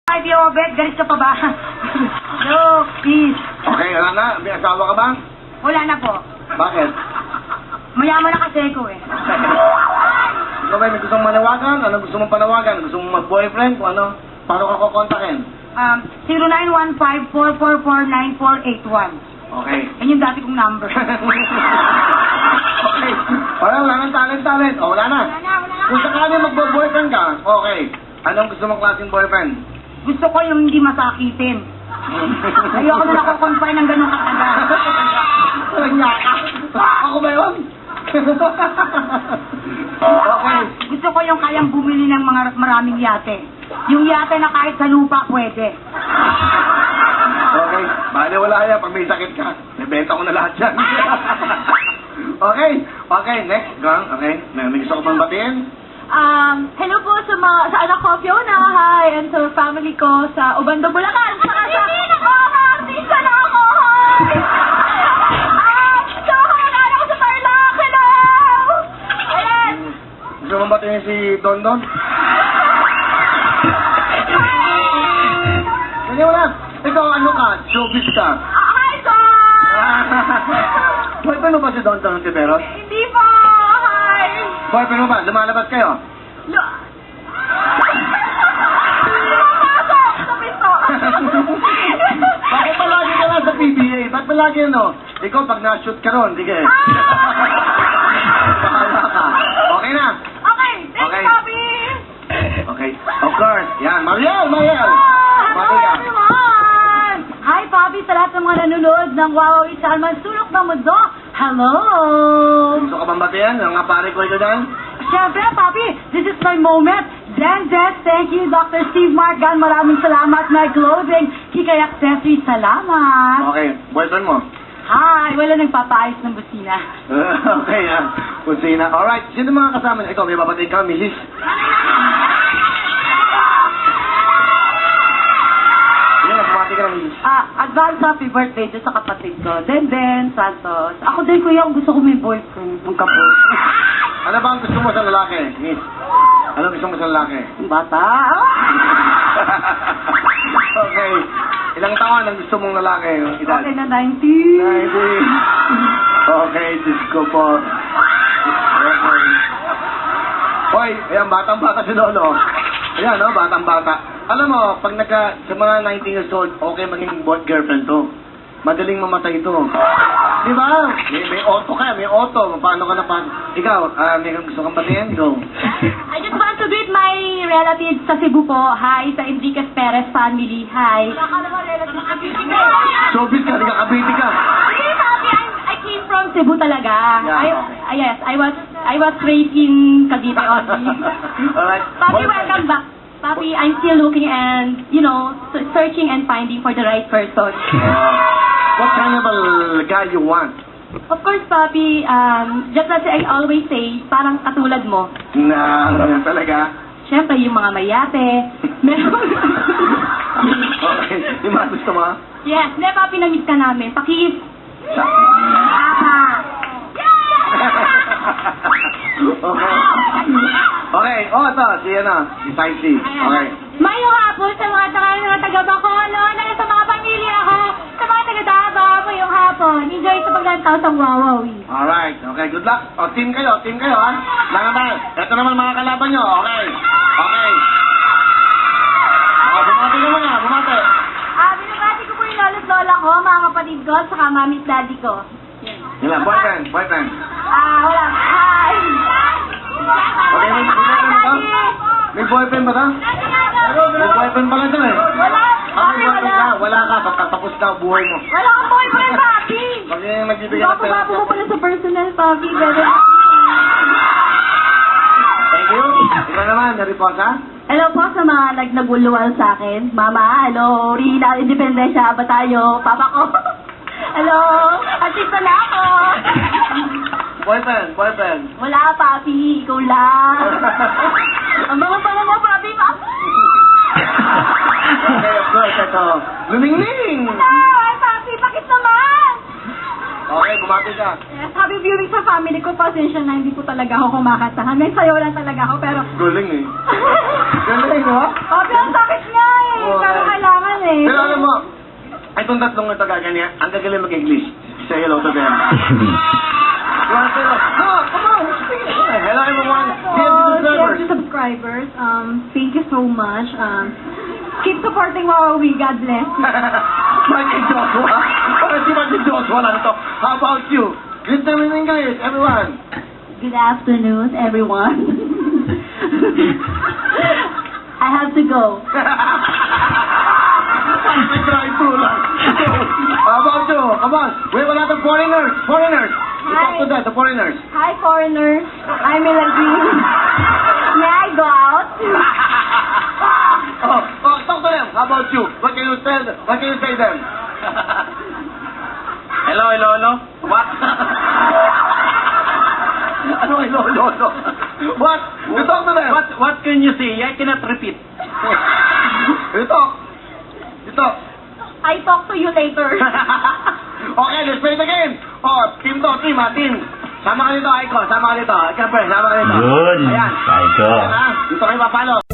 Ay, di Obet, galit ka pa ba? No, please. Okay, wala na. May asawa ka ba? Wala na po. Bakit? Mayaman na kasi ko eh. Ikaw ba may gustong manawagan? Ano gusto mong panawagan? Gusto mong mag-boyfriend? Kung ano? Paano ka kukontakin? 0915-444-9481. Okay. Yan yung dati kong number. Okay. Wala nang talent. O, wala na. Kung sakali mag-boyfriend ka, okay. Anong gusto mong klaseng boyfriend? Gusto ko yung hindi masakitin. Ayoko na nakukonfine ng ganun katagal. Wala ka. Ako ba yun? Okay. Gusto ko yung kayang bumili ng mga maraming yate. Yung yate na kahit sa lupa pwede. Okay. Bale, wala yan. Pag may sakit ka, nabenta ko na lahat yan. Okay. Okay, next. Gang. Okay. May gusto ko bang batiin? Hello po sa anak ko, Fiona, hi, and sa family ko sa Ubando, Bulacan. Saka sa... artista na ako, hi! So, kakakala ko sa Tarlac, hello! Ayan! Gusto mong batiin si Don Don? Hindi, wala. Ikaw, ano ka? Showbiz ka. Hi, Son! Boyfriend mo ba si Don Don Tiberos? Hindi po, hi! Boyfriend mo ba? Lumalabas kayo? Lumapasok sa pisto! Bakit palagi ka lang sa PBA? Ba't palagi ano? Ikaw, pag na-shoot ka ron, sige. Bahala ka. Okay na? Okay, thanks, Okay. Bobby! Okay. Of course. Yan. Mariel! Hello, Bati ka. everyone! Hi, Bobby, sa lahat ng mga nanonood ng Wow Salman Sulok ng Mundo. Hello! Gusto ka bang batiyan? Ang nga pare ko ito dyan? Siyempre, Papi, this is my moment. Thank you, Dr. Steve Margan. Maraming salamat. My clothing, Kikay Accessories, salamat. Okay. Boyfriend mo? Hi, wala nagpapaayos ng busina. Okay, Kusina. Alright. Sino mga kasama niya? Ikaw, may babatiin ka, Mrs. Yan, bumati ka ng Mrs. Advance happy birthday dyan sa kapatid ko. Den Santos. Ako din, kuya, ang gusto ko may boyfriend. Ang kapos. Ano ba ang gusto mo sa lalaki, Miss? Ano gusto mo sa lalaki? Ang bata. Okay. Ilang taon ang gusto mong lalaki? Yung edad? Okay na 90. 90. Okay, Diyos ko po. Okay. Hoy, ayan, batang-bata si Lolo. Ayan, no, batang-bata. Alam mo, pag sa mga 19 years old, okay maging girlfriend to. Madaling mamatay ito. Di ba? May auto ka, may auto. Paano ka na pa? Ikaw, may gusto kang batiin? Go. I just want to greet my relatives sa Cebu po. Hi, sa Enriquez Perez family. Hi. Wala ka naman relatives sa Cebu. Showbiz ka, di ka kabiti ka. Hey, Papi, I came from Cebu talaga. Yeah. Yes, I was raised in Cavite only. Alright. Papi, welcome back. Papi, I'm still looking and, searching and finding for the right person. What kind of a guy you want? Of course, Papi, just as I always say, parang katulad mo. Yan talaga. Siyempre, yung mga mayate. Meron. Okay. Yung mga gusto mo? Yes, hindi, Papi, na-meet ka namin. Pakis. Okay. Okay. Ito. Si Saisi. Okay. Mayong hapon sa mga taga-Bacolod, sa mga pamilya ko, sa mga taga-Davao, mayong hapon. Enjoy sa paglantaw sa Wawawi. Alright. Okay. Good luck. Team kayo, ha? Langan. Ito naman mga kalaban nyo. Okay. Okay. Bumati naman nga. Bumati. Binabati ko po yung lolo't lola ko, mga kapatid ko, saka mami't daddy ko. Yun lang. Boyfriend. Wala. Hi! Okay. May boyfriend ba ka? May boyfriend pala dyan eh. Wala. May boyfriend ka? Wala ka. Tapos na ang buhay mo. Wala akong boyfriend, Papi! Pag yung nagbibigay ng pera. Bapo mo pala sa personal, Papi. Thank you. Ikaw naman, Nariposa. Hello po sa mga nagbuluwal sa akin. Mama, hello. Rina, Independensya ba tayo? Papa ko. Hello. Artista na ako. Boyfriend. Wala, Papi. Ikaw lang. Ang mga pala mo, Papi. Okay, of course, ito. Lumingning! Hello, Papi. Bakit naman? Okay, bumati ka. Yes, happy viewing sa family ko. Pasensya na, hindi po talaga ako kumakatahan. May sayo lang talaga ako, pero... Galing eh. Galing, no? Papi, ang sakit niya eh. Oh. Itong tatlong ito gaganyan, ang gagaling mag-English. Say hello to them. You wanna say hello? No, come on. Hello everyone. Dear subscribers, thank you so much. Keep supporting Wawawi. God bless. Michael Joshua. Bakit si Michael Joshua lang ito? How about you? Greet them in English, everyone. Good afternoon, everyone. I have to go. May drive-thru lang. How about you? Come on. We have a lot of foreigners. Foreigners. We talk to them, the foreigners. Hi, foreigners. I'm Melanie. May I go out? Talk to them. How about you? What can you tell them? What can you say them? Hello, hello, hello. What? Ano, hello, hello, hello? What? You talk to them. What can you say? I cannot repeat. You talk. You talk. I talk to you later. Okay, let's play the game. Team to, team ha, team. Sama ka dito, Aiko. Sama ka dito. Siyempre, sama ka dito. Yun. Ayan. Aiko. Ayan ha. Dito kayo papalo.